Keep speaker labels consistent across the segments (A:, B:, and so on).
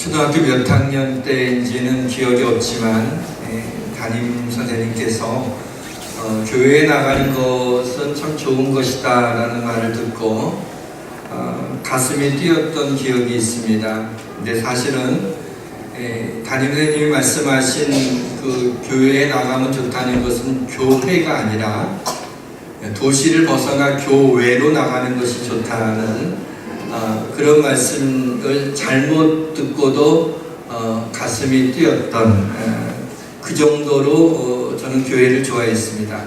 A: 초등학교 몇 학년 때인지는 기억이 없지만 담임 선생님께서 교회에 나가는 것은 참 좋은 것이다 라는 말을 듣고 가슴이 뛰었던 기억이 있습니다. 근데 사실은 담임 선생님이 말씀하신 그 교회에 나가면 좋다는 것은 교회가 아니라 도시를 벗어나 교외로 나가는 것이 좋다는 그런 말씀을 잘못 듣고도 가슴이 뛰었던 그 정도로 저는 교회를 좋아했습니다.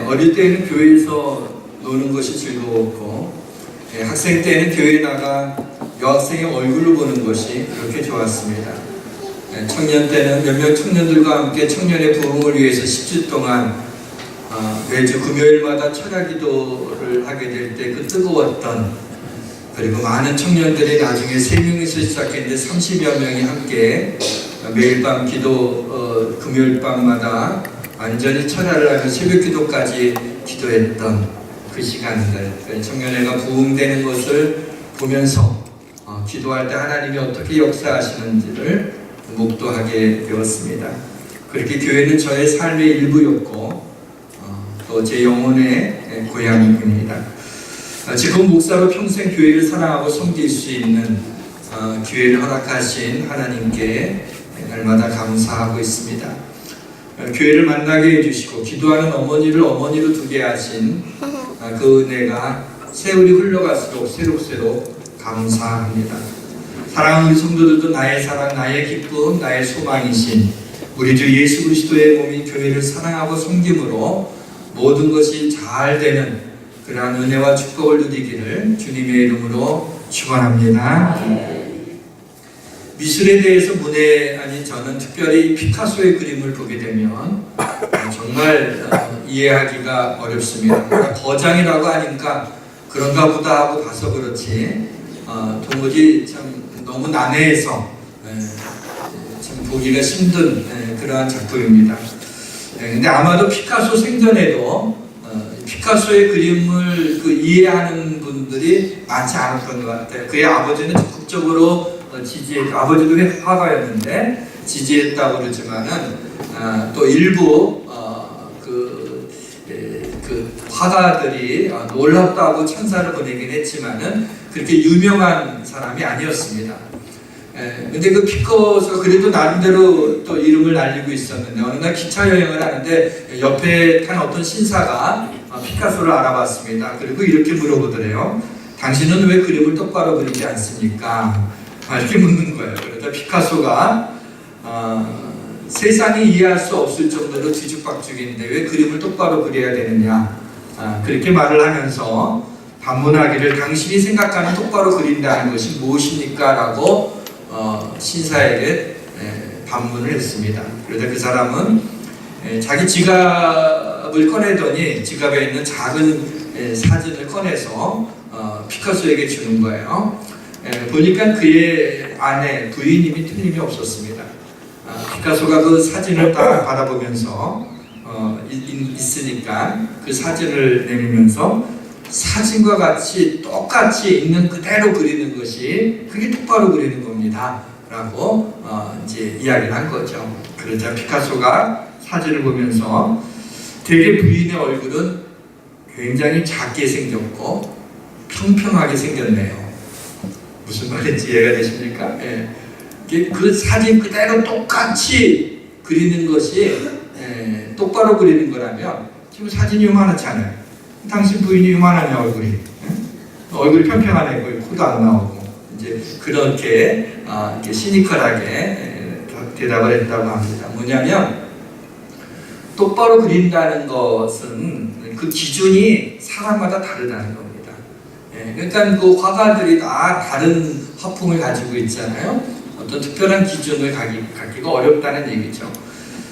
A: 어릴 때는 교회에서 노는 것이 즐거웠고 학생 때는 교회에 나가 여학생의 얼굴을 보는 것이 그렇게 좋았습니다. 청년 때는 몇몇 청년들과 함께 청년의 부흥을 위해서 10주 동안 매주 금요일마다 철야 기도를 하게 될 때 그 뜨거웠던, 그리고 많은 청년들이 나중에 3명에서 시작했는데 30여 명이 함께 매일 밤 기도, 금요일 밤마다 완전히 철야를 하며 새벽 기도까지 기도했던 그 시간들, 청년회가 부흥되는 것을 보면서 기도할 때 하나님이 어떻게 역사하시는지를 묵도하게 되었습니다. 그렇게 교회는 저의 삶의 일부였고 또 제 영혼의 고향입니다. 지금 목사로 평생 교회를 사랑하고 섬길 수 있는 기회를 허락하신 하나님께 날마다 감사하고 있습니다. 교회를 만나게 해주시고 기도하는 어머니를 어머니로 두게 하신 그 은혜가 세월이 흘러갈수록 새록새록 감사합니다. 사랑하는 우리 성도들도 나의 사랑, 나의 기쁨, 나의 소망이신 우리 주 예수 그리스도의 몸인 교회를 사랑하고 섬김으로 모든 것이 잘 되는 그러한 은혜와 축복을 누리기를 주님의 이름으로 축원합니다. 미술에 대해서 문외한인 저는 특별히 피카소의 그림을 보게 되면 정말 이해하기가 어렵습니다. 거장이라고 하니까 그런가 보다 하고 봐서 그렇지 도무지 참 너무 난해해서 참 보기가 힘든 그러한 작품입니다. 근데 아마도 피카소 생전에도 피카소의 그림을 이해하는 분들이 많지 않았던 것 같아요. 그의 아버지는 적극적으로 지지했고, 아버지도 화가였는데 지지했다고 그러지만은 또 일부 그 화가들이 놀랍다고 찬사를 보내긴 했지만은 그렇게 유명한 사람이 아니었습니다. 근데 그 피카소가 그래도 나름대로 또 이름을 날리고 있었는데 어느 날 기차 여행을 하는데 옆에 탄 어떤 신사가 피카소를 알아봤습니다. 그리고 이렇게 물어보더래요. 당신은 왜 그림을 똑바로 그리지 않습니까? 이렇게 묻는 거예요. 그러다 피카소가 세상이 이해할 수 없을 정도로 뒤죽박죽인데 왜 그림을 똑바로 그려야 되느냐, 그렇게 말을 하면서 반문하기를 당신이 생각하는 똑바로 그린다는 것이 무엇입니까? 라고 신사에게 반문을 했습니다. 그러다 그 사람은 자기 지갑을 꺼내더니 지갑에 있는 작은 사진을 꺼내서 피카소에게 주는 거예요. 보니까 그의 아내 부인님이 틀림이 없었습니다. 피카소가 그 사진을 딱 바라보면서 있으니까 그 사진을 내밀면서 사진과 같이 똑같이 있는 그대로 그리는 것이 그게 똑바로 그리는 겁니다 라고 이제 이야기를 한 거죠. 그러자 피카소가 사진을 보면서 되게 부인의 얼굴은 굉장히 작게 생겼고 평평하게 생겼네요. 무슨 말인지 이해가 되십니까? 그 사진 그대로 똑같이 그리는 것이 똑바로 그리는 거라면 지금 사진이 요만하지 않아요. 당신 부인이 요만하냐 얼굴이? 얼굴이 평평하네. 코도 안 나오고 이제 그렇게 시니컬하게 대답을 했다고 합니다. 뭐냐면 똑바로 그린다는 것은 그 기준이 사람마다 다르다는 겁니다. 그러니까 그 화가들이 다 다른 화풍을 가지고 있잖아요. 어떤 특별한 기준을 갖기가 어렵다는 얘기죠.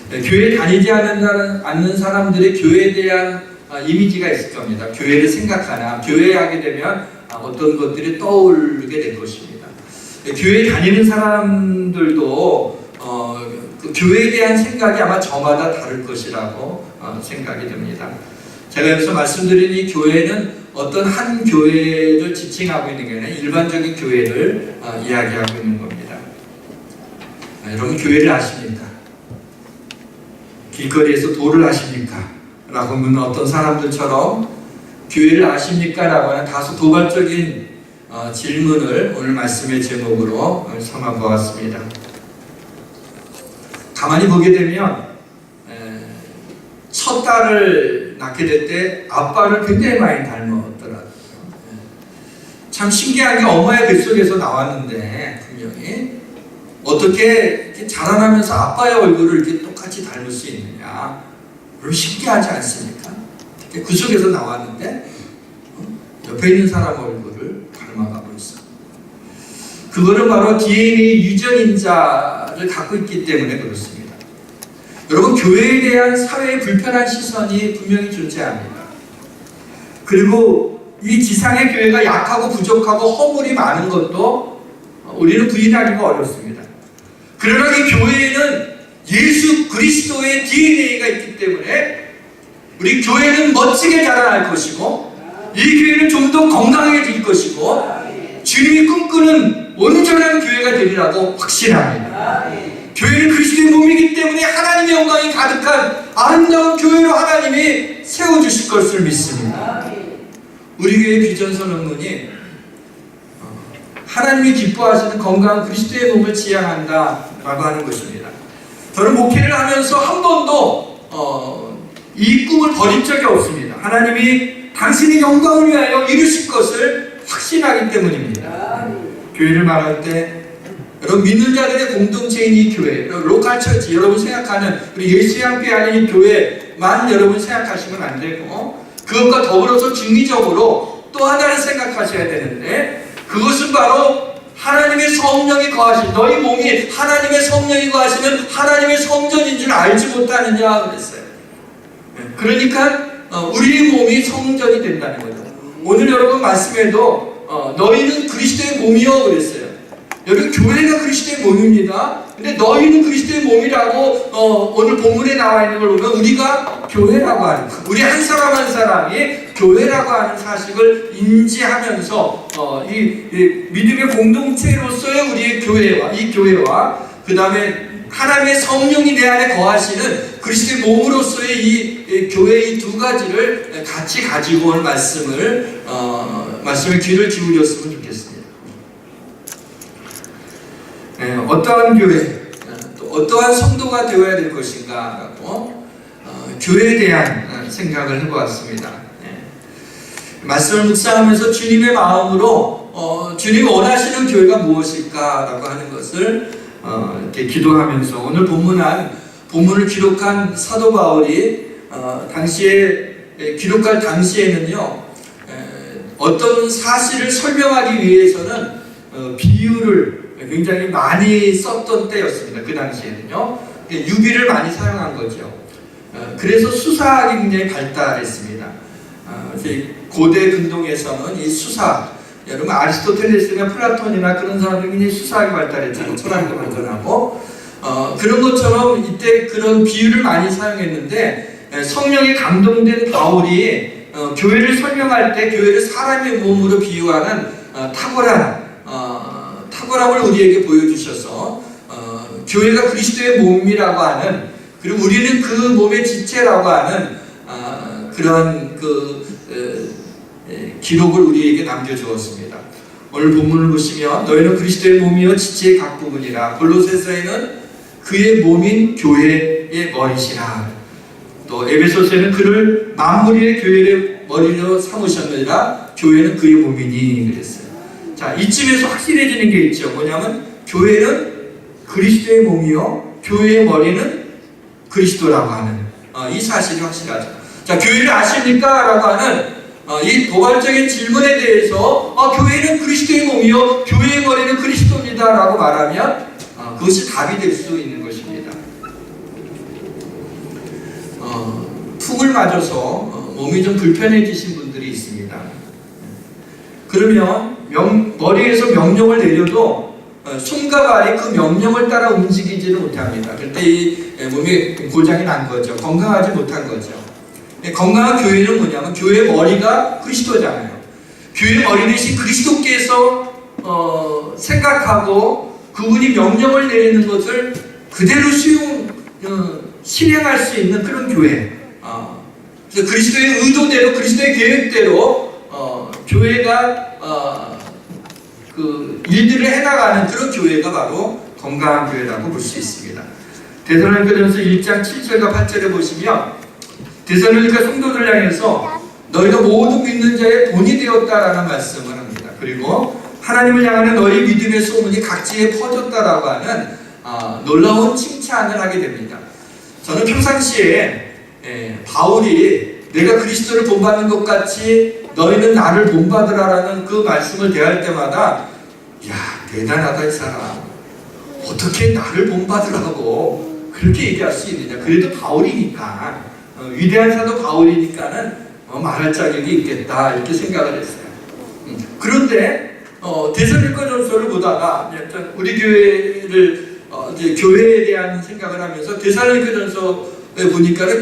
A: 교회 다니지 않는 사람들의 교회에 대한 이미지가 있을 겁니다. 교회를 생각하나 교회에 하게 되면 어떤 것들이 떠오르게 될 것입니다. 교회 다니는 사람들도 그 교회에 대한 생각이 아마 저마다 다를 것이라고 생각이 됩니다. 제가 여기서 말씀드린 이 교회는 어떤 한 교회를 지칭하고 있는 게 아니라 일반적인 교회를 이야기하고 있는 겁니다. 여러분 교회를 아십니까? 길거리에서 도를 아십니까? 라고 묻는 어떤 사람들처럼 교회를 아십니까? 라고 하는 다소 도발적인 질문을 오늘 말씀의 제목으로 삼아 보았습니다. 가만히 보게 되면 첫 딸을 낳게 될 때 아빠를 굉장히 많이 닮았더라고요. 참 신기한 게 엄마의 뱃속에서 나왔는데 분명히 어떻게 이렇게 자라나면서 아빠의 얼굴을 이렇게 똑같이 닮을 수 있느냐? 그럼 신기하지 않습니까? 그 속에서 나왔는데 옆에 있는 사람 얼굴을 닮아가고 있어. 그거는 바로 DNA 유전인자를 갖고 있기 때문에 그렇습니다. 여러분 교회에 대한 사회의 불편한 시선이 분명히 존재합니다. 그리고 이 지상의 교회가 약하고 부족하고 허물이 많은 것도 우리는 부인하기가 어렵습니다. 그러나 이 교회에는 예수 그리스도의 DNA가 있기 때문에 우리 교회는 멋지게 자라날 것이고 이 교회는 좀 더 건강해질 것이고 주님이 꿈꾸는 온전한 교회가 되리라고 확신합니다. 교회는 그리스도의 몸이기 때문에 하나님의 영광이 가득한 아름다운 교회로 하나님이 세워주실 것을 믿습니다. 우리 교회 비전 선언문이 하나님이 기뻐하시는 건강한 그리스도의 몸을 지향한다 라고 하는 것입니다. 저는 목회를 하면서 한 번도 이 꿈을 버린 적이 없습니다. 하나님이 당신의 영광을 위하여 이루실 것을 확신하기 때문입니다. 교회를 말할 때 여러분 믿는 자들의 공동체인 이 교회, 로컬 처치, 여러분 생각하는 우리 예수의 함께 아닌 이 교회만 여러분 생각하시면 안 되고 그것과 더불어서 중의적으로 또 하나를 생각하셔야 되는데 그것은 바로 하나님의 성령이 거하신 너희 몸이 하나님의 성령이 거하시는 하나님의 성전인 줄 알지 못하느냐 그랬어요. 그러니까 우리의 몸이 성전이 된다는 거죠. 오늘 여러분 말씀에도 너희는 그리스도의 몸이요 그랬어요. 여러분 교회가 그리스도의 몸입니다. 근데 너희는 그리스도의 몸이라고 오늘 본문에 나와 있는 걸 보면 우리가 교회라고 하는 우리 한 사람 한 사람이 교회라고 하는 사실을 인지하면서 이 믿음의 공동체로서의 우리의 교회와 이 교회와 그 다음에 하나님의 성령이 내 안에 거하시는 그리스도의 몸으로서의 이 교회의 두 가지를 같이 가지고 온 말씀에 귀를 기울였으면 좋겠습니다. 어떠한 교회, 또 어떠한 성도가 되어야 될 것인가라고 교회에 대한 생각을 해보았습니다. 말씀을 묵상하면서 주님의 마음으로 주님이 원하시는 교회가 무엇일까라고 하는 것을 이렇게 기도하면서 오늘 본문을 기록한 사도 바울이 당시에 기록할 당시에는요 어떤 사실을 설명하기 위해서는 비유를 굉장히 많이 썼던 때였습니다. 그 당시에는요 유비를 많이 사용한 거죠. 그래서 수사학이 굉장히 발달했습니다. 고대 근동에서는 이 수사 여러분 아리스토텔레스나 플라톤이나 그런 사람들이 굉장히 수사학이 발달했잖아요. 철학도 발전하고 그런 것처럼 이때 그런 비유를 많이 사용했는데 성령에 감동된 바울이 교회를 설명할 때 교회를 사람의 몸으로 비유하는 탁월함을 우리에게 보여주셔서 교회가 그리스도의 몸이라고 하는 그리고 우리는 그 몸의 지체라고 하는 그런 기록을 우리에게 남겨주었습니다. 오늘 본문을 보시면 너희는 그리스도의 몸이요 지체의 각 부분이라 골로새서에는 그의 몸인 교회의 머리시라 또 에베소서에는 그를 만물의 교회의 머리로 삼으셨느니라 교회는 그의 몸이니 그랬어요. 자 이쯤에서 확실해지는 게 있죠. 뭐냐면 교회는 그리스도의 몸이요 교회의 머리는 그리스도라고 하는 이 사실이 확실하죠. 자 교회를 아십니까? 라고 하는 이 도발적인 질문에 대해서 교회는 그리스도의 몸이요 교회의 머리는 그리스도입니다 라고 말하면 그것이 답이 될 수 있는 것입니다. 푹을 맞아서 몸이 좀 불편해지신 분들이 있습니다. 그러면 머리에서 명령을 내려도 손과 발이 그 명령을 따라 움직이지를 못합니다. 그때 이 몸이 고장이 난 거죠. 건강하지 못한 거죠. 건강한 교회는 뭐냐면 교회의 머리가 그리스도잖아요. 교회의 머리 대신 그리스도께서 생각하고 그분이 명령을 내리는 것을 그대로 실행할 수 있는 그런 교회. 그래서 그리스도의 의도대로, 그리스도의 계획대로 교회가 그 일들을 해나가는 그런 교회가 바로 건강한 교회라고 볼 수 있습니다. 데살로니가전서 1장 7절과 8절에 보시면 데살로니가 성도들 향해서 너희가 모든 믿는 자의 본이 되었다라는 말씀을 합니다. 그리고 하나님을 향하는 너희 믿음의 소문이 각지에 퍼졌다라고 하는 놀라운 칭찬을 하게 됩니다. 저는 평상시에 바울이 내가 그리스도를 본받는 것 같이 너희는 나를 본받으라라는 그 말씀을 대할 때마다 야, 대단하다 이 사람. 어떻게 나를 본받으라고 그렇게 얘기할 수 있느냐. 그래도 바울이니까 위대한 사도 바울이니까는 말할 자격이 있겠다 이렇게 생각을 했어요. 그런데 데살로니가전서를 보다가 우리 교회를 이제 교회에 대한 생각을 하면서 데살로니가전서에 보니까는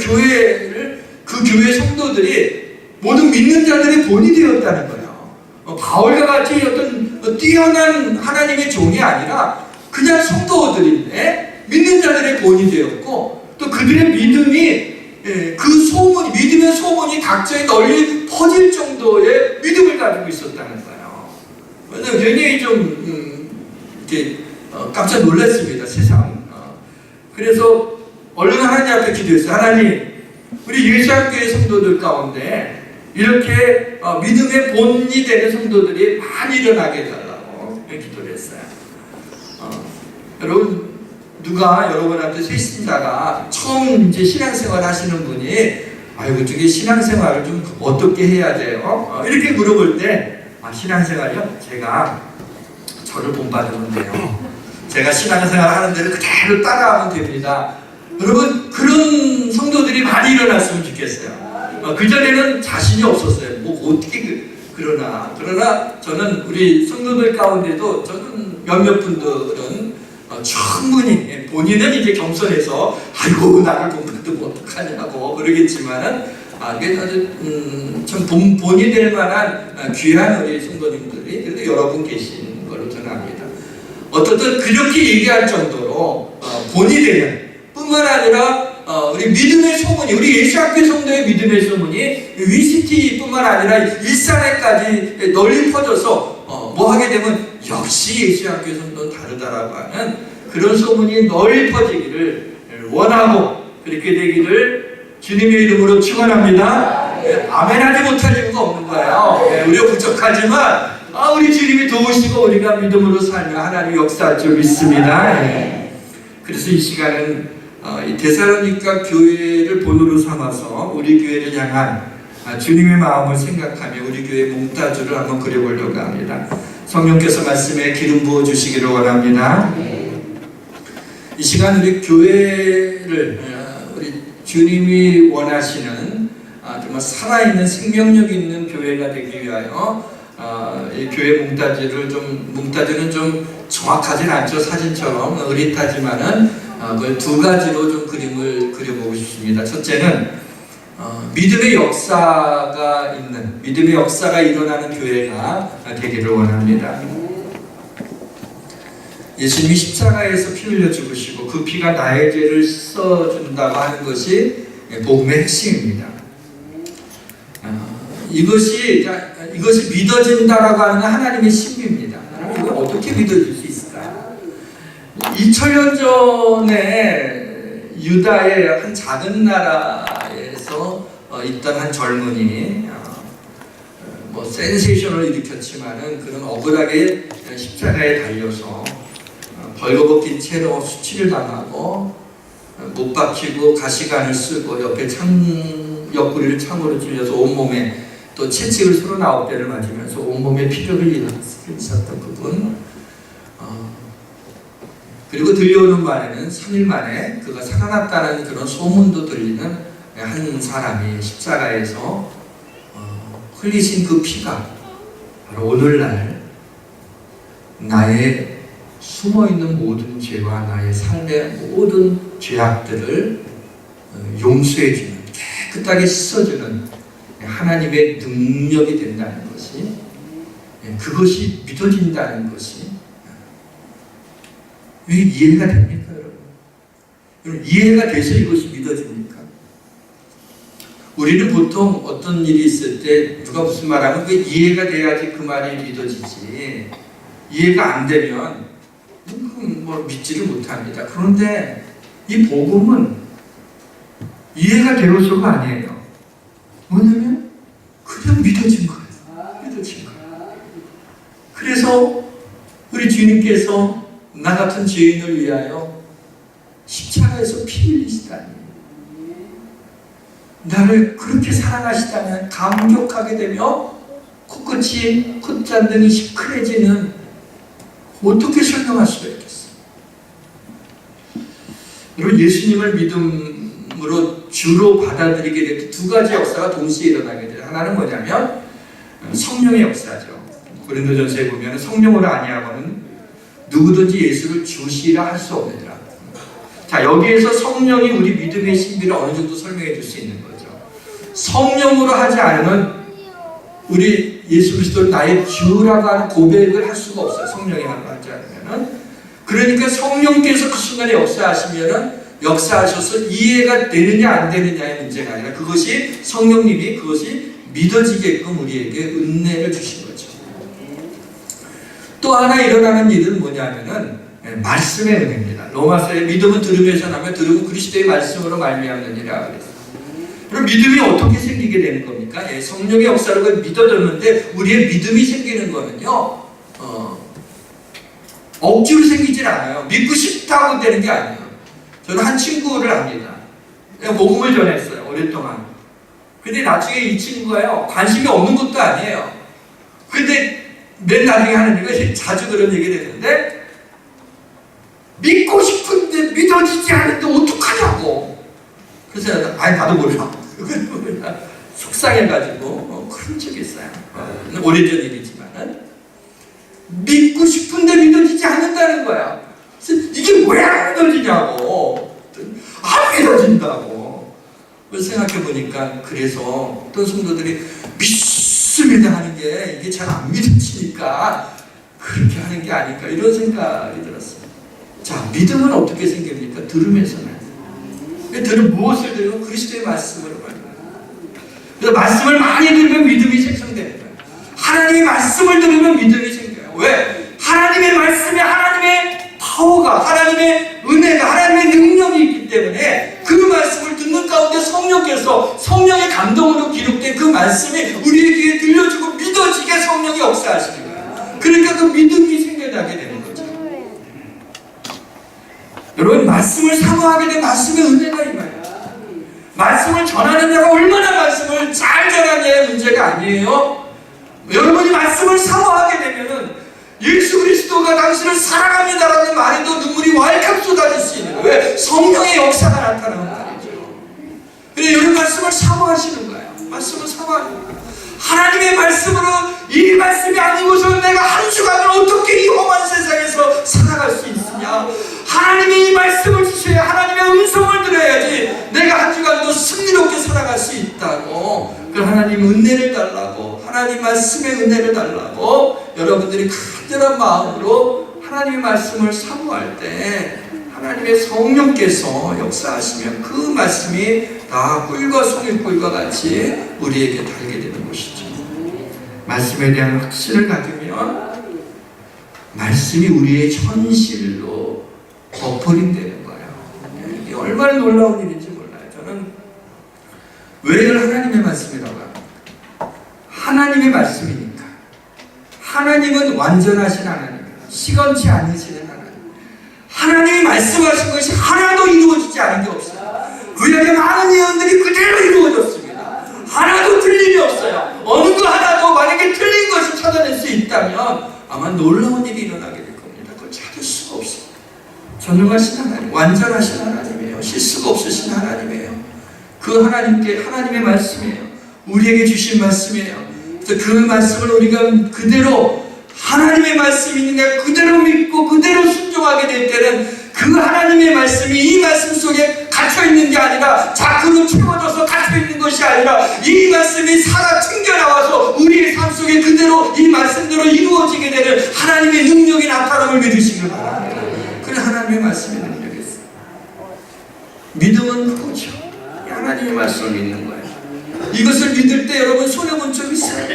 A: 그 교회 성도들이 모든 믿는 자들의 본이 되었다는 거예요. 바울과 같이 어떤 뛰어난 하나님의 종이 아니라 그냥 성도들인데 믿는 자들의 본이 되었고 또 그들의 믿음이 그 소문이, 믿음의 소문이 각자에 널리 퍼질 정도의 믿음을 가지고 있었다는 거예요. 굉장히 좀 이렇게 깜짝 놀랐습니다, 세상. 그래서 얼른 하나님 앞에 기도했어요. 하나님, 우리 예수학교의 성도들 가운데 이렇게 믿음의 본이 되는 성도들이 많이 일어나게 해달라고 기도를 했어요. 여러분, 누가 여러분한테 새신자가 처음 이제 신앙생활 하시는 분이 아이고 저게 신앙생활을 좀 어떻게 해야 돼요? 이렇게 물어볼 때 신앙생활이요? 제가 저를 본받으면 돼요. 제가 신앙생활 하는 대로 그대로 따라하면 됩니다. 여러분 그런 성도들이 많이 일어났으면 좋겠어요. 그전에는 자신이 없었어요. 뭐 어떻게 그러나 저는 우리 성도들 가운데도 저는 몇몇 분들은 충분히 본인은 이제 겸손해서 아이고 나를 본받으면 어떡하냐고 그러겠지만은 이게 아주 참 본이 될 만한 귀한 우리 성도님들이 그래도 여러분 계신 걸로 저는 압니다. 어떻든 그렇게 얘기할 정도로 본이 되는 뿐만 아니라 우리 믿음의 소문이, 우리 예수학교 성도의 믿음의 소문이 위시티뿐만 아니라 일산에까지 널리 퍼져서 뭐 하게 되면 역시 예수학교 성도는 다르다라고 하는 그런 소문이 널리 퍼지기를 원하고 그렇게 되기를 주님의 이름으로 축원합니다. 아멘하지 못할 이유가 없는 거예요. 우리가 부족하지만 우리 주님이 도우시고 우리가 믿음으로 살며 하나님 역사할 줄 믿습니다. 그래서 이 시간은 이 데살로니가 교회를 본으로 삼아서 우리 교회를 향한 주님의 마음을 생각하며 우리 교회의 몽타주를 한번 그려보려고 합니다. 성령께서 말씀에 기름 부어 주시기를 원합니다. 이 시간 우리 교회를 우리 주님이 원하시는 정말 살아있는 생명력 있는 교회가 되기 위하여 이 교회 몽타주는 좀 정확하진 않죠. 사진처럼 흐릿하지만은 그걸 두 가지로 좀 그림을 그려보고 싶습니다. 첫째는 믿음의 역사가 있는, 믿음의 역사가 일어나는 교회가 되기를 원합니다. 예수님이 십자가에서 피 흘려 죽으시고 그 피가 나의 죄를 씻어준다고 하는 것이 복음의 핵심입니다. 이것이 믿어진다라고 하는 하나님의 신비입니다. 이걸 어떻게 믿어질 수 있을까요? 2000년 전에 유다의 한 작은 나라에서 있던 한 젊은이 뭐 센세이션을 일으켰지만은 그런 억울하게 십자가에 달려서 벌거벗긴 채로 수치를 당하고 못 박히고 가시관을 쓰고 옆에 옆구리를 창으로 찔려서 온몸에 또 채찍을 39대를 맞으면서 온몸에 피를 흘리셨던 그분, 그리고 들려오는 말에는 3일 만에 그가 살아났다는 그런 소문도 들리는 한 사람이 십자가에서 흘리신 그 피가 바로 오늘날 나의 숨어있는 모든 죄와 나의 삶의 모든 죄악들을 용서해주는, 깨끗하게 씻어주는 하나님의 능력이 된다는 것이, 그것이 믿어진다는 것이 왜 이해가 됩니까, 여러분? 여러분, 이해가 돼서 이것이 믿어집니까? 우리는 보통 어떤 일이 있을 때 누가 무슨 말하면 그 이해가 돼야지 그 말이 믿어지지, 이해가 안 되면 뭐 믿지를 못합니다. 그런데 이 복음은 이해가 되어서가 아니에요. 뭐냐면 그냥 믿어진 거예요. 믿어진 거예요. 그래서 우리 주님께서 나 같은 죄인을 위하여 십자가에서 피 흘리시다니, 나를 그렇게 사랑하시다면 감격하게 되며 코끝이 콧잔등이 시큰해지는, 어떻게 설명할 수가 있겠어요? 여러분, 예수님을 믿음으로 주로 받아들이게 될 두 가지 역사가 동시에 일어나게 돼요. 하나는 뭐냐면 성령의 역사죠. 고린도전서에 보면 성령으로 아니하고는 누구든지 예수를 주시라 할 수 없느니라. 자, 여기에서 성령이 우리 믿음의 신비를 어느 정도 설명해 줄 수 있는 거죠. 성령으로 하지 않으면 우리 예수 그리스도를 나의 주라고 하는 고백을 할 수가 없어요. 성령이 하지 않으면은. 그러니까 성령께서 그 순간에 역사하셔서 이해가 되느냐 안 되느냐의 문제가 아니라 그것이 성령님이 그것이 믿어지게끔 우리에게 은혜를 주신 거죠. 또 하나 일어나는 일은 뭐냐면은 말씀의 은혜입니다. 로마서의 믿음은 들음에서 나며 들음은 그리스도의 말씀으로 말미암느니라 그랬어요. 그럼 믿음이 어떻게 생기게 되는 겁니까? 성령의 역사를 믿어졌는데 우리의 믿음이 생기는 거는요, 억지로 생기질 않아요. 믿고 싶다고 되는 게 아니에요. 저는 한 친구를 압니다. 복음을 전했어요, 오랫동안. 근데 나중에 이 친구가요, 관심이 없는 것도 아니에요. 근데 맨 나중에 하는 얘기가 자주 그런 얘기를 했는데, 믿고 싶은데 믿어지지 않는데 어떡하냐고. 그래서 아니 나도 몰라. 속상해가지고 그런 적이 있어요. 오래전 일이지만은 믿고 싶은데 믿어지지 않는다는 거야. 그래서 이게 왜 안 믿어지냐고. 안 믿어진다고. 생각해 보니까 그래서 어떤 성도들이 믿습니다 하는 게 이게 잘 안 믿어지니까 그렇게 하는 게 아닐까, 이런 생각이 들었어요. 자, 믿음은 어떻게 생깁니까? 들으면서는. 들은 무엇을 들으면 그리스도의 말씀으로 말해요. 그래서 말씀을 많이 들으면 믿음이 생성되는 거예요. 하나님의 말씀을 들으면 믿음이 생겨요. 왜? 하나님의 말씀에 하나님의 파워가, 하나님의 은혜가, 하나님의 능력이 있기 때문에 그 말씀을 듣는 가운데 성령께서 성령의 감동으로 기록된 그 말씀이 우리의 귀에 들려주고 믿어지게 성령이 역사하시는 거예요. 그러니까 그 믿음이 생겨나게 되는 거죠. 여러분, 말씀을 사모하게 된 말씀의 은혜가 임해요. 말씀을 전하는 자가 얼마나 말씀을 잘 전하냐의 문제가 아니에요. 여러분이 말씀을 사모하게 되면은 예수 그리스도가 당신을 사랑합니다라는 말에도 눈물이 왈칵 쏟아질 수 있는 거예요. 왜? 성령의 역사가 나타나는 말이죠. 그래서 여러분 말씀을 사모하시는 거예요. 말씀을 사모하는 거예요. 하나님의 말씀으로 이 말씀이 아니고서 내가 한 주간을 어떻게 이 험한 세상에서 살아갈 수 있으냐. 하나님이 이 말씀을 주셔야, 하나님의 음성을 들어야지 내가 한 주간도 승리롭게 살아갈 수 있다고. 그 하나님 은혜를 달라고, 하나님 말씀의 은혜를 달라고 여러분들이 간절한 마음으로 하나님의 말씀을 사모할 때 하나님의 성령께서 역사하시면 그 말씀이 다 꿀과 송이꿀과 같이 우리에게 달게 되는 것이죠. 말씀에 대한 확신을 가지면 말씀이 우리의 현실로 버퍼링되는 거예요. 이게 얼마나 놀라운 일인지 몰라요. 저는 왜 이걸 하나님의 말씀이라고 합니까? 하나님의 말씀이니까. 하나님은 완전하신 하나님이에요. 시건치 않으시는 하나님. 하나님이 말씀하신 것이 하나도 이루어지지 않은 게 없어요. 구약의 많은 예언들이 그대로 이루어졌습니다. 하나도 틀림이 없어요. 어느 거 하나도 만약에 틀린 것을 찾아낼 수 있다면 아마 놀라운 일이 일어나게 될 겁니다. 그걸 찾을 수가 없어요. 전능하신 하나님, 완전하신 하나님이에요. 실수가 없으신 하나님이에요. 그 하나님께, 하나님의 말씀이에요. 우리에게 주신 말씀이에요. 그래서 그 말씀을 우리가 그대로 하나님의 말씀이니 내가 그대로 믿고 그대로 순종하게 될 때는 그 하나님의 말씀이 이 말씀 속에 갇혀있는 게 아니라 자꾸로 채워져서 갇혀있는 것이 아니라 이 말씀이 살아 튕겨나와서 우리의 삶 속에 그대로 이 말씀대로 이루어지게 되는 하나님의 능력이 나타남을 믿으시길 바랍니다. 그래 하나님의 말씀이 능력했어요. 믿음은 그거죠. 하나님의 말씀을 믿는 거예요. 이것을 믿을 때 여러분 손해본 적 있어요?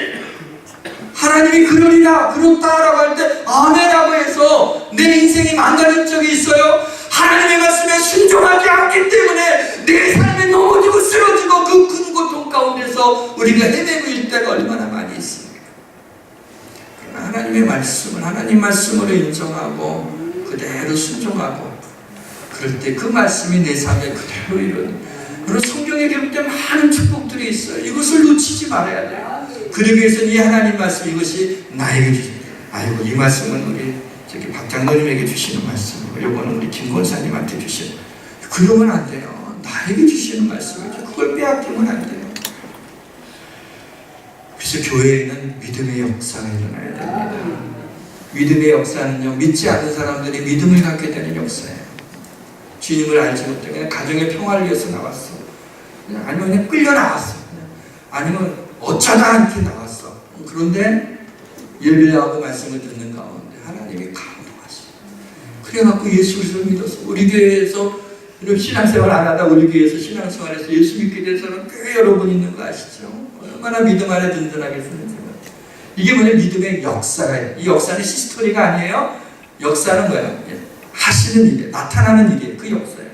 A: 하나님이 그러리라, 그렇다라고 할 때 아멘이라고 해서 내 인생이 망가진 적이 있어요? 하나님의 말씀에 순종하지 않기 때문에 내 삶에 넘어지고 쓰러지고 그 큰 고통 가운데서 우리가 헤매고 있을 때가 얼마나 많이 있습니까? 하나님의 말씀을 하나님 말씀으로 인정하고 그대로 순종하고 그럴 때 그 말씀이 내 삶에 그대로 이루어져요. 그리고 성경에 기록된 많은 축복들이 있어요. 이것을 놓치지 말아야 돼요. 그러기 위해서는 이 하나님 말씀 이것이 나에게 주시는 아이고 이 말씀은 우리 저기 박 장로님에게 주시는 말씀이고 요거는 우리 김 권사님한테 주시는 그러면 안 돼요. 나에게 주시는 말씀이죠. 그걸 빼앗기면 안 돼요. 그래서 교회에는 믿음의 역사가 일어나야 됩니다. 믿음의 역사는요 믿지 않는 사람들이 믿음을 갖게 되는 역사예요. 주님을 알지 못해 그냥 가정의 평화를 위해서 나왔어. 아니면 그냥 끌려 나왔어. 아니면 어쩌다 이렇게 나왔어. 그런데 예배하고 말씀을 듣는 가운데 하나님이 감동하시고 그래갖고 예수 그리스도를 믿어서 우리 교회에서 신앙생활 안 하다 우리 교회에서 신앙생활에서 예수 믿게 된 사람 꽤 여러분 있는 거 아시죠? 얼마나 믿음 안에 든든하게 쓰는지. 이게 뭐냐 믿음의 역사예요. 이 역사는 히스토리가 아니에요. 역사는 뭐예요? 하시는 일이에요. 나타나는 일이에요. 그 역사예요.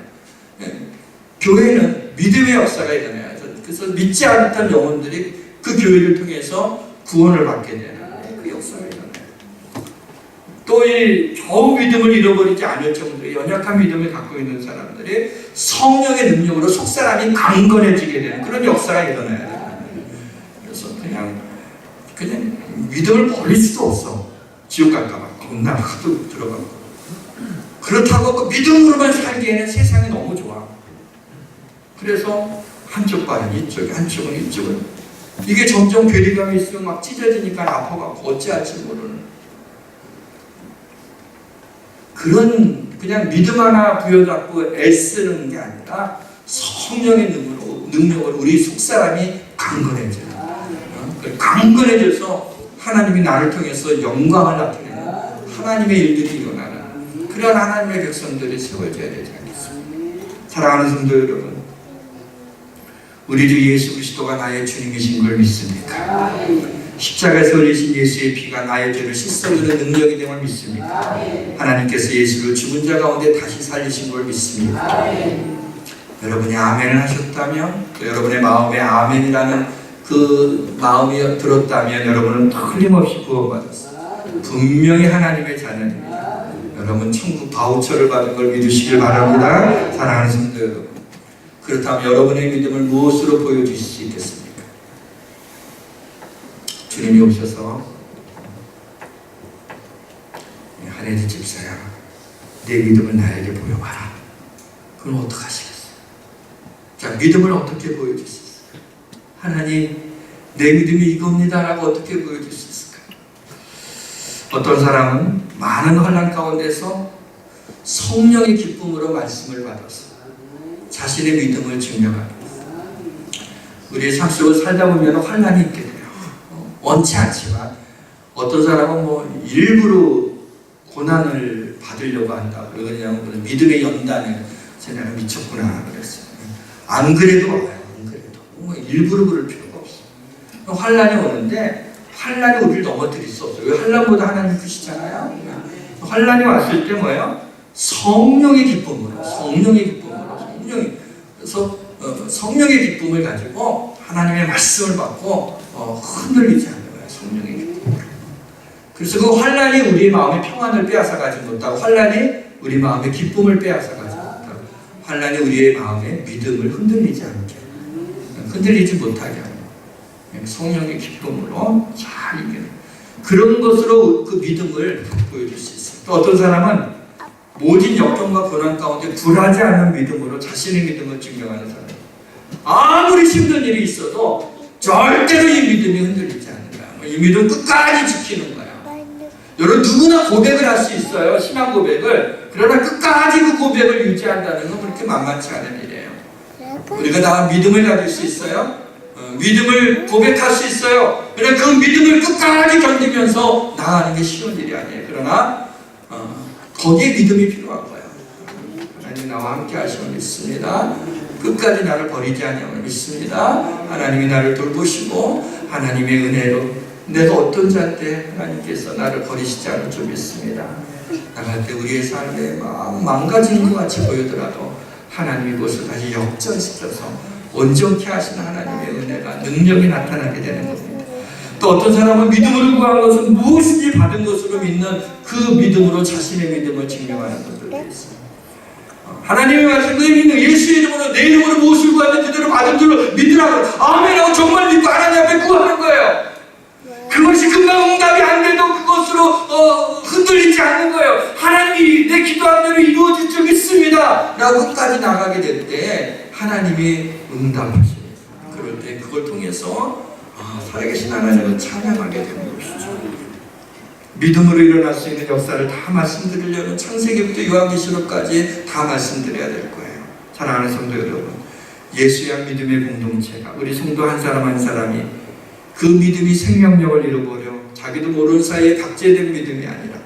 A: 교회는 믿음의 역사가 일어나요. 그래서 믿지 않았던 영혼들이 그 교회를 통해서 구원을 받게 되는 그 역사가 일어나요. 또 이 겨우 믿음을 잃어버리지 않을 정도의 연약한 믿음을 갖고 있는 사람들이 성령의 능력으로 속사람이 강건해지게 되는 그런 역사가 일어나야 돼요. 그래서 그냥 믿음을 버릴 수도 없어. 지옥 갈까봐 겁나 하도 들어가고. 그렇다고 믿음으로만 살기에는 세상이 너무 좋아. 그래서 한쪽 발은 이쪽에 한쪽은 이쪽에 이게 점점 괴리감이 있으면 막 찢어지니까 아파갖고 어찌할지 모르는 그런 그냥 믿음 하나 부여잡고 애쓰는 게 아니라 성령의 능력으로 우리 속사람이 강건해져요. 강건해져서 하나님이 나를 통해서 영광을 나타내는 하나님의 일들이 일어나는 그런 하나님의 백성들이 세워져야 되지 않겠습니까? 사랑하는 성도 여러분, 우리 주 예수 그리스도가 나의 주님이신 걸 믿습니까? 십자가에서 흘리신 예수의 피가 나의 죄를 씻어주는 능력이 됨을 믿습니까? 하나님께서 예수를 죽은 자 가운데 다시 살리신 걸 믿습니까? 여러분이 아멘을 하셨다면 또 여러분의 마음에 아멘이라는 그 마음이 들었다면 여러분은 틀림없이 구원받았어요. 분명히 하나님의 자녀입니다. 여러분 천국 바우처를 받은 걸 믿으시길 바랍니다. 사랑하는 성도 여러분, 그렇다면 여러분의 믿음을 무엇으로 보여주실 수 있겠습니까? 주님이 오셔서 한혜진 집사야 내 믿음을 나에게 보여봐라. 그럼 어떡하시겠어요? 자, 믿음을 어떻게 보여줄 수 있을까요? 하나님 내 믿음이 이겁니다 라고 어떻게 보여줄 수 있을까요? 어떤 사람은 많은 환난 가운데서 성령의 기쁨으로 말씀을 받아서 자신의 믿음을 증명합니다. 우리의 삶 속을 살다 보면 환난이 있게 돼요. 원치 않지만 어떤 사람은 뭐 일부러 고난을 받으려고 한다. 그러냐면 믿음의 연단을 내가 미쳤구나 그랬어요. 안 그래도 와요. 안 그래도 뭐 일부러 그럴 필요가 없어. 환난이 오는데 환난이 우리를 넘어뜨릴 수 없어요. 왜 환난보다 하나님 크시잖아요. 환난이 왔을 때 뭐예요? 성령의 기쁨으로 그래서 성령의 기쁨을 가지고 하나님의 말씀을 받고 흔들리지 않는 거예요. 성령의 기쁨으로. 그래서 그 환난이 우리 마음의 평안을 빼앗아가지 못하고 환난이 우리 마음의 기쁨을 빼앗아가지 못하고 환난이 우리의 마음의 믿음을 흔들리지 못하게 하는 성령의 기쁨으로 잘 이겨요. 그런 것으로 그 믿음을 보여줄 수 있어요. 또 어떤 사람은 모든 역경과 고난 가운데 굴하지 않는 믿음으로 자신의 믿음을 증명하는 사람. 아무리 힘든 일이 있어도 절대로 이 믿음이 흔들리지 않는 거야. 이 믿음 끝까지 지키는 거야. 여러분 누구나 고백을 할 수 있어요. 신앙 고백을. 그러나 끝까지 그 고백을 유지한다는 건 그렇게 만만치 않은 일이에요. 우리가 다 믿음을 가질 수 있어요. 믿음을 고백할 수 있어요. 그러나 그 믿음을 끝까지 견디면서 나가는 게 쉬운 일이 아니에요. 그러나 거기에 믿음이 필요한 거예요. 하나님 나와 함께 하심을 믿습니다. 끝까지 나를 버리지 아니함을 믿습니다. 하나님이 나를 돌보시고 하나님의 은혜로 내가 어떤 자인데 하나님께서 나를 버리시지 않을 줄 믿습니다. 나갈 때 우리의 삶에 망가지는 것 같이 보이더라도 하나님이 그것을 다시 역전시켜서 온전케 하시는 하나님의 은혜가 능력이 나타나게 되는 겁니다. 또 어떤 사람은 믿음으로 구한 것은 무엇인지 받은 것으로 믿는 그 믿음으로 자신의 믿음을 증명하는 분들도 있습니다. 하나님의 말씀을 믿는 예수의 이름으로 내 이름으로 무엇을 구하든 그대로 받은 줄로 믿으라고 아멘하고 정말 믿고 하나님 앞에 구하는 거예요. 그것이 금방 응답이 안 돼도 그것으로 흔들리지 않는 거예요. 하나님이 내 기도한 대로 이루어질 줄 믿습니다 라고 끝까지 나가게 될 때 하나님이 응답하십니다. 그럴 때 그걸 통해서 살아계신 하나님을 찬양하게 되는 것이죠. 믿음으로 일어날 수 있는 역사를 다 말씀드리려면 창세기부터 요한계시록까지 다 말씀드려야 될 거예요. 사랑하는 성도 여러분, 예수의 믿음의 공동체가 우리 성도 한 사람 한 사람이 그 믿음이 생명력을 잃어버려 자기도 모르는 사이에 박제된 믿음이 아니라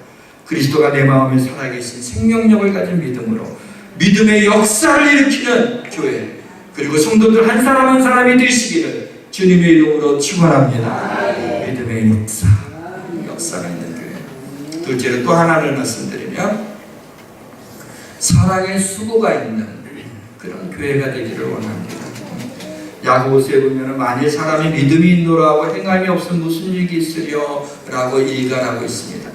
A: 그리스도가 내 마음에 살아계신 생명력을 가진 믿음으로 믿음의 역사를 일으키는 교회, 그리고 성도들 한 사람 한 사람이 되시기를 주님의 이름으로 축원합니다. 믿음의 역사가 있는 교회. 둘째로 또 하나를 말씀드리면 사랑의 수고가 있는 그런 교회가 되기를 원합니다. 야고보서에 보면 만일 사람이 믿음이 있노라 하고 행함이 없으면 무슨 일이 있으려 라고 일관하고 있습니다.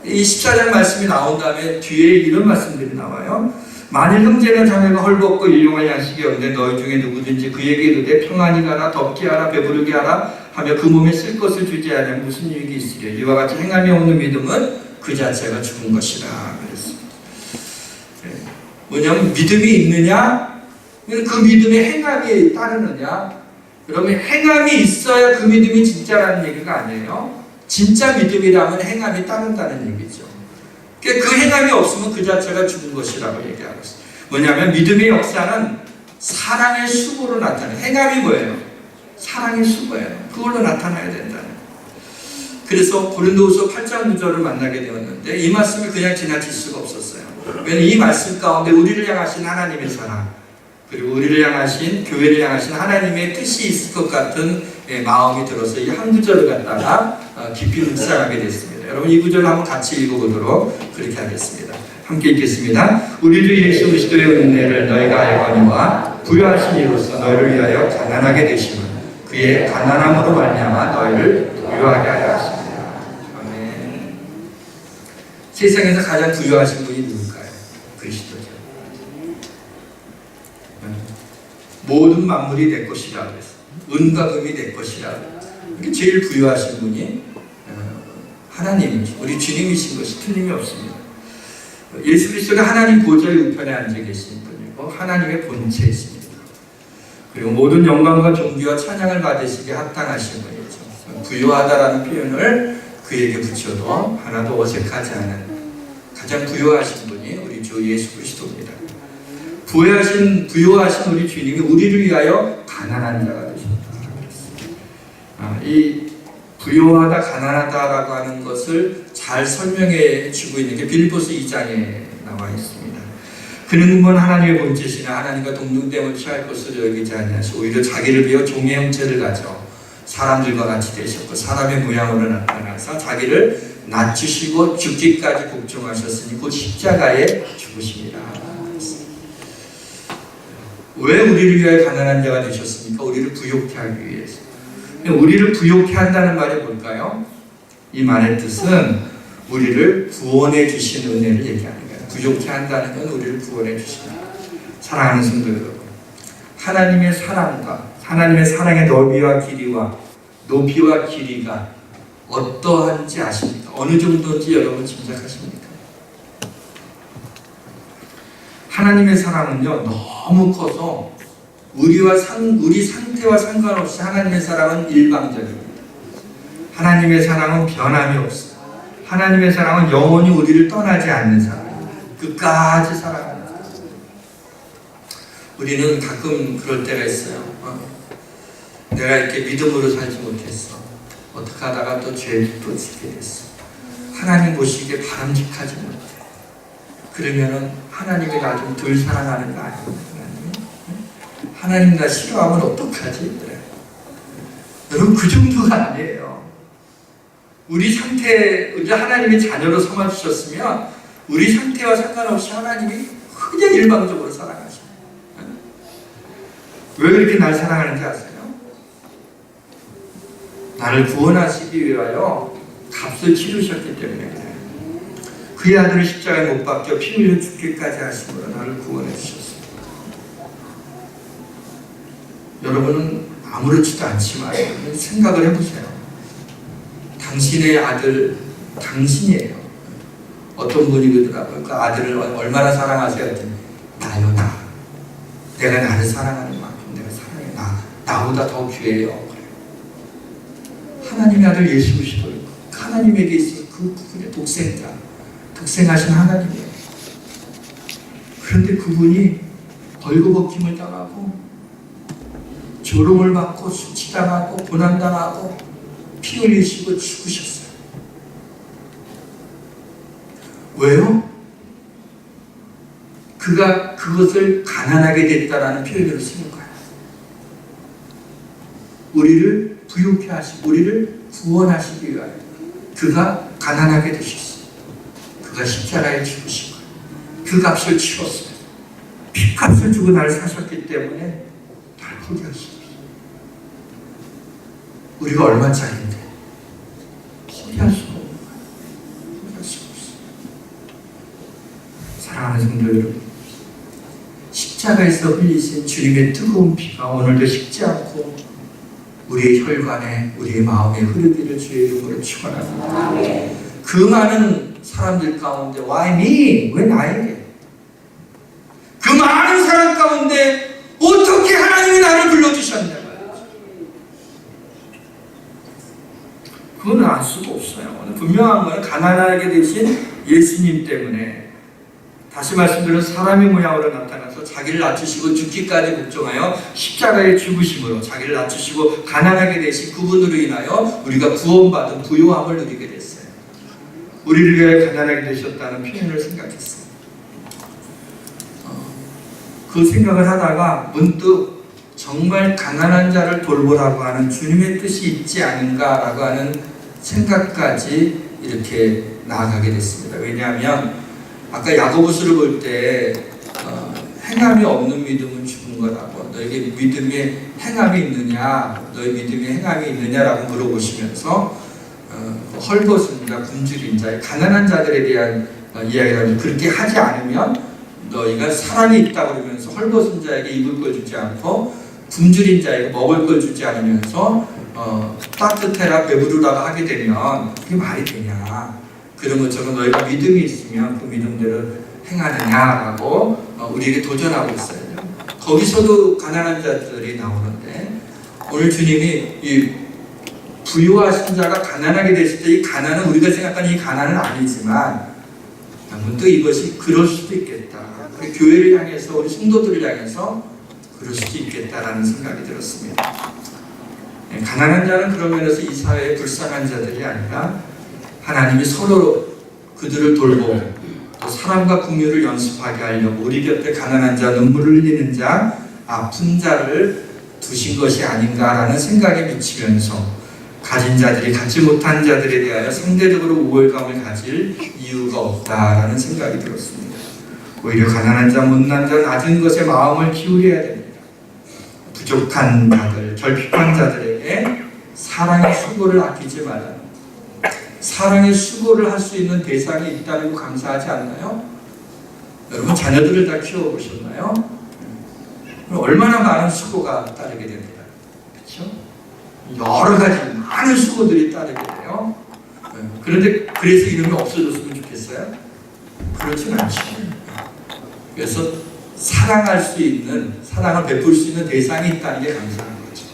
A: 이 14장 말씀이 나온 다음에 뒤에 이런 말씀들이 나와요. 만일 형제나 자매가 헐벗고 일용할 양식이 없는데 너희 중에 누구든지 그에게 이르되 평안히 가라, 덥게 하라, 배부르게 하라 하며 그 몸에 쓸 것을 주지 않으면 무슨 일이 있으려. 이와 같이 행함이 없는 믿음은 그 자체가 죽은 것이라 그랬습니다. 뭐냐면 믿음이 있느냐, 그 믿음에 행함이 따르느냐. 그러면 행함이 있어야 그 믿음이 진짜라는 얘기가 아니에요. 진짜 믿음이라면 행함이 따른다는 얘기죠. 그 행함이 없으면 그 자체가 죽은 것이라고 얘기하고 있어요. 뭐냐면 믿음의 역사는 사랑의 수고로 나타나요. 행함이 뭐예요? 사랑의 수고예요. 그걸로 나타나야 된다는 거예요. 그래서 고린도후서 8장 9절을 만나게 되었는데 이 말씀을 그냥 지나칠 수가 없었어요. 왜냐하면 이 말씀 가운데 우리를 향하신 하나님의 사랑, 그리고 우리를 향하신, 교회를 향하신 하나님의 뜻이 있을 것 같은 마음이 들어서 이 한 구절을 갖다가 깊이 묵상하게 됐습니다. 여러분 이 구절을 한번 같이 읽어보도록 그렇게 하겠습니다. 함께 읽겠습니다. 우리 주 예수 그리스도의 은혜를 너희가 알거니와 부요하신 이로써 너희를 위하여 가난하게 되심은 그의 가난함으로 말미암아 너희를 부요하게 하려 하십니다. 아멘. 세상에서 가장 부요하신 분이 누굴까요? 그리스도죠. 모든 만물이 내 것이라 그랬어요. 은과 금이 내 것이라. 이게 제일 부유하신 분이 하나님이죠. 우리 주님이신 것이 틀림이 없습니다. 예수 그리스도가 하나님 보좌의 우편에 앉아 계신 분이고 하나님의 본체이십니다. 그리고 모든 영광과 존귀와 찬양을 받으시기에 합당하신 분이죠. 부유하다라는 표현을 그에게 붙여도 하나도 어색하지 않은 가장 부유하신 분이 우리 주 예수 그리스도입니다. 부유하신 우리 주님이 우리를 위하여 가난한 자가 되셨다. 이 부유하다, 가난하다라고 하는 것을 잘 설명해 주고 있는 게 빌립보서 2장에 나와 있습니다. 그는 근본 하나님의 본체시나 하나님과 동등됨을 취할 것으로 여기지 아니하시고 오히려 자기를 비워 종의 형체를 가져 사람들과 같이 되셨고 사람의 모양으로 나타나서 자기를 낮추시고 죽기까지 복종하셨으니 곧 십자가에 죽으십니다. 왜 우리를 위하여 가난한 자가 되셨습니까? 우리를 부욕케 하기 위해서. 우리를 부욕케 한다는 말이 뭘까요? 이 말의 뜻은 우리를 구원해 주신 은혜를 얘기하는 거예요. 부욕케 한다는 건 우리를 구원해 주신다. 사랑하는 성도 여러분, 하나님의 사랑과 하나님의 사랑의 높이와 길이가 어떠한지 아십니까? 어느 정도인지 여러분 짐작하십니까? 하나님의 사랑은요 너무 커서 우리 상태와 상관없이 하나님의 사랑은 일방적입니다. 하나님의 사랑은 변함이 없어요. 하나님의 사랑은 영원히 우리를 떠나지 않는 사랑입니다. 끝까지 사랑하는 사랑. 우리는 가끔 그럴 때가 있어요. 내가 이렇게 믿음으로 살지 못했어. 어떻게 하다가 또 죄를 또 짓게 됐어. 하나님 보시기에 바람직하지 못해. 그러면은 하나님이 나 좀 덜 사랑하는 거 아니에요? 하나님 나 싫어하면 어떡하지? 그래. 여러분 그 정도가 아니에요. 우리 상태, 우리 하나님의 자녀로 삼아주셨으면 우리 상태와 상관없이 하나님이 그냥 일방적으로 사랑하셔요. 왜 그렇게 날 사랑하는지 아세요? 나를 구원하시기 위하여 값을 치르셨기 때문에 그래요. 그의 아들을 십자가에 못 박혀 피 흘려 죽기까지 하심으로 나를 구원해 주셨어요. 여러분은 아무렇지도 않지만 생각을 해보세요. 당신의 아들, 당신이에요. 어떤 분이 그러더라고요. 그 아들을 얼마나 사랑하세요? 했더니 나요, 나. 내가 나를 사랑하는 만큼 내가 사랑해. 나보다 더 귀해요. 그래요. 하나님의 아들 예수 그리스도, 하나님에게 있는 그 부분의 독생하신 하나님이에요. 그런데 그분이 벌거벗김을 당하고 조롱을 받고 수치당하고 고난당하고 피 흘리시고 죽으셨어요. 왜요? 그가 그것을 가난하게 됐다라는 표현으로 쓰는 거예요. 우리를 부유케 하시고 우리를 구원하시기 위하여 그가 가난하게 되셨어요. 그가 십자가에 죽으신 거예요. 그 값을 치렀어요. 피값을 주고 나를 사셨기 때문에 날 포기할 수 없어요. 우리가 얼마짜리인데 포기할 수가 없는 거예요. 포기할 수가 없어요. 사랑하는 성도 여러분, 십자가에서 흘리신 주님의 뜨거운 피가 오늘도 식지 않고 우리의 혈관에 우리의 마음에 흐르기를 주의 이름으로 축원합니다. 그 많은 사람들 가운데 Why me? 왜 나에게? 그 많은 사람 가운데 어떻게 하나님이 나를 불러주셨냐고요. 그건 알 수가 없어요. 분명한 것은 가난하게 되신 예수님 때문에, 다시 말씀드리면 사람의 모양으로 나타나서 자기를 낮추시고 죽기까지 복종하여 십자가에 죽으심으로 자기를 낮추시고 가난하게 되신 그분으로 인하여 우리가 구원받은 부요함을 누리게 됐어요. 우리를 위해 가난하게 되셨다는 표현을 생각했어요. 그 생각을 하다가 문득 정말 가난한 자를 돌보라고 하는 주님의 뜻이 있지 않은가라고 하는 생각까지 이렇게 나아가게 됐습니다. 왜냐하면 아까 야고보서를 볼 때 행함이 없는 믿음은 죽은 거라고, 너에게 믿음에 행함이 있느냐, 너의 믿음에 행함이 있느냐라고 물어보시면서 헐벗은 자, 굶주린 자, 가난한 자들에 대한 이야기를 하면, 그렇게 하지 않으면 너희가 사랑이 있다고 그러면서 헐벗은 자에게 입을 걸 주지 않고 굶주린 자에게 먹을 걸 주지 않으면서 따뜻해라 배부르라고 하게 되면 그게 말이 되냐. 그런 것처럼 너희가 믿음이 있으면 그 믿음대로 행하느냐라고 우리에게 도전하고 있어요. 거기서도 가난한 자들이 나오는데, 오늘 주님이 이 부유하신 자가 가난하게 됐을 때 이 가난은 우리가 생각하는 이 가난은 아니지만 문득 이것이 그럴 수도 있겠다. 우리 교회를 향해서, 우리 성도들을 향해서 그럴 수도 있겠다라는 생각이 들었습니다. 가난한 자는 그런 면에서 이 사회의 불쌍한 자들이 아니라 하나님이 서로 그들을 돌보고 또 사랑과 긍휼을 연습하게 하려고 우리 곁에 가난한 자, 눈물을 흘리는 자, 아픈 자를 두신 것이 아닌가라는 생각에 미치면서 가진 자들이 갖지 못한 자들에 대하여 상대적으로 우월감을 가질 이유가 없다라는 생각이 들었습니다. 오히려 가난한 자, 못난 자, 낮은 것에 마음을 기울여야 됩니다. 부족한 자들, 결핍한 자들에게 사랑의 수고를 아끼지 말라는, 사랑의 수고를 할 수 있는 대상이 있다는 거 감사하지 않나요? 여러분 자녀들을 다 키워보셨나요? 얼마나 많은 수고가 따르게 됩니다. 그렇죠? 여러 가지 많은 수고들이 따르게 돼요. 그런데 그래서 이름이 없어졌으면 좋겠어요? 그렇진 않죠. 그래서 사랑할 수 있는, 사랑을 베풀 수 있는 대상이 있다는 게 감사한 거죠.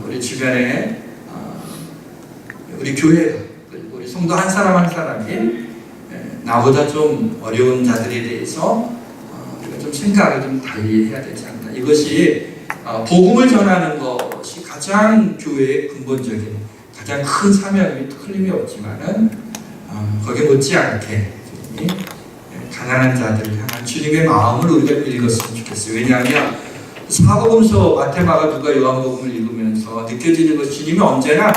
A: 우리 주변에 우리 교회, 우리 성도 한 사람 한 사람이 나보다 좀 어려운 자들에 대해서 우리가 좀 생각을 좀 달리 해야 되지 않나. 이것이 복음을 전하는 것이 가장 교회의 근본적인, 가장 큰 사명이 틀림이 없지만은 거기에 못지않게 가난한 자들을 향한 주님의 마음을 우리가 읽었으면 좋겠어요. 왜냐하면 사복음서 마태마가 누가 요한복음을 읽으면서 느껴지는 것이 주님이 언제나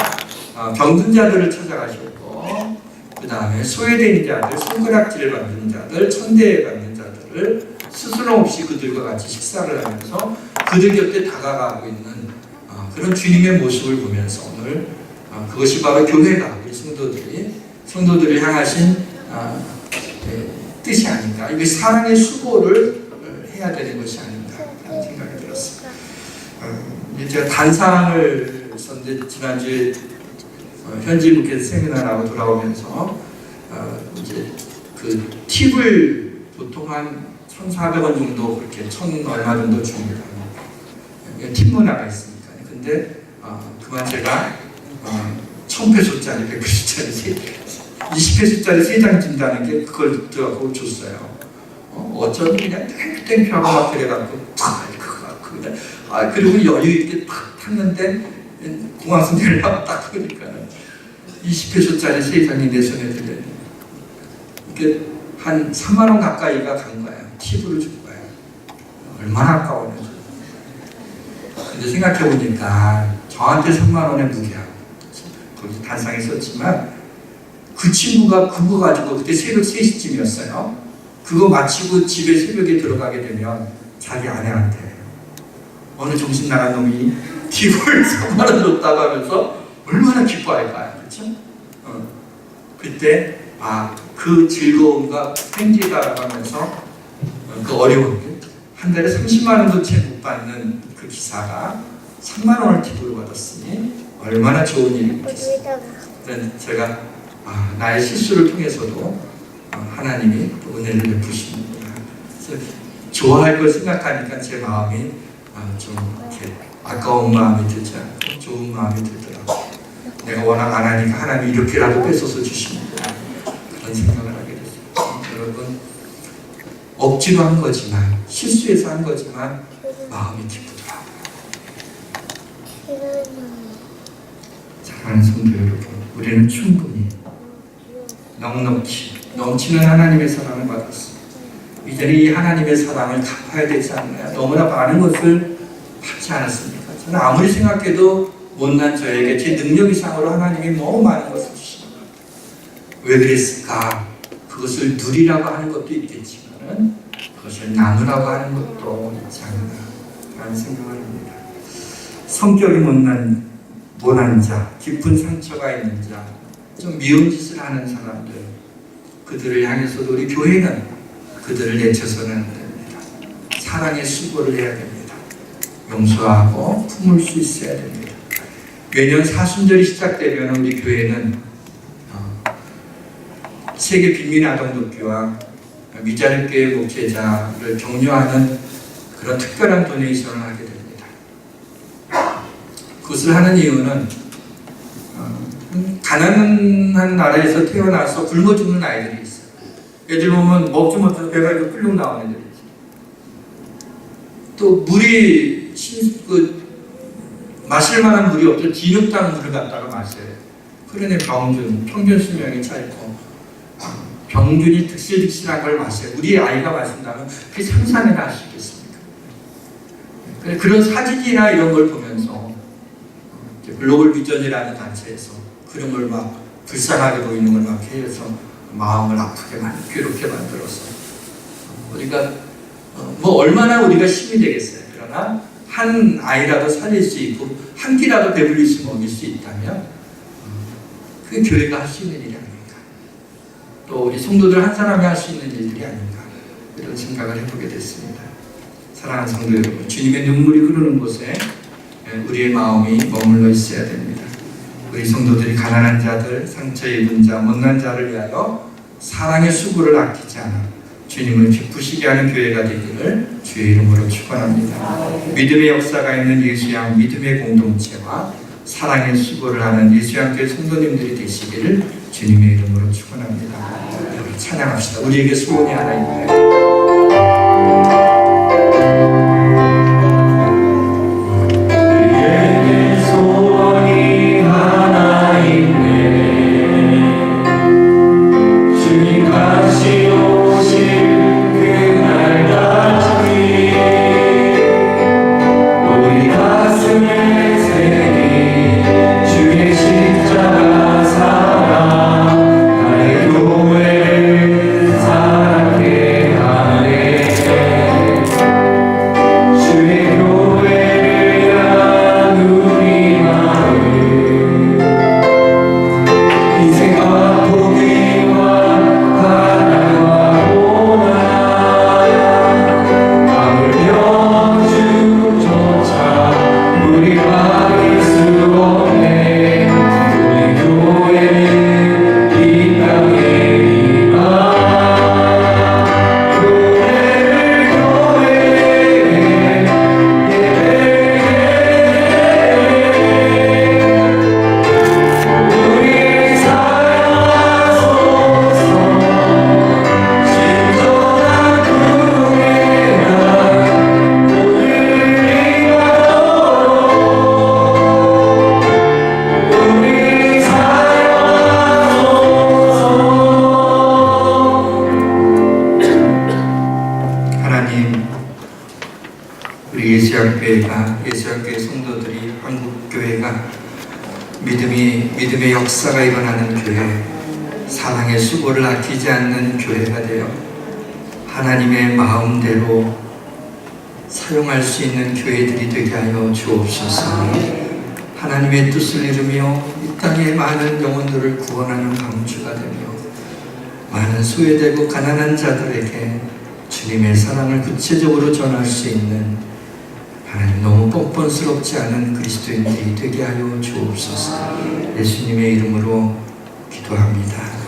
A: 병든 자들을 찾아가셨고, 그 다음에 소외된 자들, 손가락질을 받는 자들, 천대에 받는 자들을 스스럼 없이 그들과 같이 식사를 하면서 그들 곁에 다가가고 있는 그런 주님의 모습을 보면서 오늘 그것이 바로 교회가, 우리 성도들을 향하신 뜻이 아닌가, 이게 사랑의 수고를 해야 되는 것이 아닌가 하는 생각이 들었습니다. 제가 단상을 썼는데 지난주에 현지 목회 세미나라고 돌아오면서 이제 그 팁을 보통 한 1,400원 정도, 그렇게 1,000 얼마 정도 줍니다. 팁 문화가 있으니까. 근데 그만 제가 1,000페소짜리, 100페소짜리, 20페소짜리 3장 준다는 게 그걸 듣고 줬어요. 어쩌면 그냥 땡큐하고 막 그래갖고 그리고 여유 있게 탁 탔는데 공항선 내려가고 딱 보니까 20페소짜리 3장이 내 손에 들렸네. 이게 한 3만 원 가까이가 간 거예요. 팁으로 준 거예요. 얼마나 아까웠는지. 근데 생각해보니까 저한테 3만 원의 무게야. 거기 단상에 썼지만 그 친구가 그거 가지고 그때 새벽 3시쯤이었어요. 그거 마치고 집에 새벽에 들어가게 되면 자기 아내한테 어느 정신 나간 놈이 팁을 3만 원 줬다고 하면서 얼마나 기뻐할까요? 그렇죠? 그때 그 즐거움과 행지가 하면서 그 어려운 게 한 달에 30만 원도 채 못 받는 그 기사가 3만 원을 팁으로 받았으니 얼마나 좋은 일이겠습니까? 제가 나의 실수를 통해서도 하나님이 은혜를 베푸시는구나. 그래서 좋아할 걸 생각하니까 제 마음이 좀 이렇게 아까운 마음이 들지 않고 좋은 마음이 들더라고요. 내가 워낙 안 하니까 하나님이 이렇게라도 뺏어서 주시는구나, 그런 생각을 하게 됐어요. 여러분, 억지로 한 거지만, 실수해서 한 거지만 마음이 기쁘더라고요. 사랑하는 성도 여러분, 우리는 충분히 넉넉히 넘치는 하나님의 사랑을 받았습니다. 이제는 이 하나님의 사랑을 갚아야 되지 않나요? 너무나 많은 것을 받지 않았습니까? 저는 아무리 생각해도 못난 저에게 제 능력 이상으로 하나님이 너무 많은 것을 주시는 것 같아요. 왜 그랬을까? 그것을 누리라고 하는 것도 있겠지만 그것을 나누라고 하는 것도 있지 않나 라는 생각을 합니다. 성격이 모난 자, 깊은 상처가 있는 자, 좀 미운 짓을 하는 사람들, 그들을 향해서도 우리 교회는 그들을 내쳐서는 안 됩니다. 사랑의 수고를 해야 됩니다. 용서하고 품을 수 있어야 됩니다. 매년 사순절이 시작되면 우리 교회는 세계 빈민아동독교와 미자립교회 목회자를 격려하는 그런 특별한 도네이션을 하게 됩니다. 그것을 하는 이유는 가난한 나라에서 태어나서 굶어 죽는 아이들이 있어요. 애들 보면 먹지 못해서 배가 이렇게 꿀렁 나오는 애들이 있어요. 또 물이 마실 만한 물이 없어 진흙탕 물을 갖다가 마셔요. 그러네 평균 수명이 짧고 병균이 득실득실한 걸 마셔요. 우리 아이가 마신다면 그게 상상이나 할 수 있겠습니까? 그런 사진이나 이런 걸 보면서 글로벌 비전이라는 단체에서 그런 걸 막 불쌍하게 보이는 걸 막 해서 마음을 아프게 괴롭게 만들어서 우리가 얼마나 우리가 힘이 되겠어요. 그러나 한 아이라도 살릴 수 있고 한 끼라도 배불릴 수 먹일 수 있다면 그게 교회가 할 수 있는 일이 아닌가, 또 우리 성도들 한 사람이 할 수 있는 일들이 아닌가, 이런 생각을 해보게 됐습니다. 사랑하는 성도 여러분, 주님의 눈물이 흐르는 곳에 우리의 마음이 머물러 있어야 됩니다. 우리 성도들이 가난한 자들, 상처 입은 자, 못난 자를 위하여 사랑의 수고를 아끼지 않아 주님을 기쁘시게 하는 교회가 되기를 주의 이름으로 축원합니다. 믿음의 역사가 있는 예수양 믿음의 공동체와 사랑의 수고를 하는 예수양 교회 성도님들이 되시기를 주님의 이름으로 축원합니다. 우리 찬양합시다. 우리에게 소원이 하나 있나요? 주님 다시 오실 교회가 믿음의 역사가 일어나는 교회, 사랑의 수고를 아끼지 않는 교회가 되어 하나님의 마음대로 사용할 수 있는 교회들이 되게 하여 주옵소서. 하나님의 뜻을 이루며 이 땅의 많은 영혼들을 구원하는 방주가 되며 많은 소외되고 가난한 자들에게 주님의 사랑을 구체적으로 전할 수 있는 하나님 너무 뻔뻔스럽지 않은 그리스도인들이 되게 하여 주옵소서. 예수님의 이름으로 기도합니다.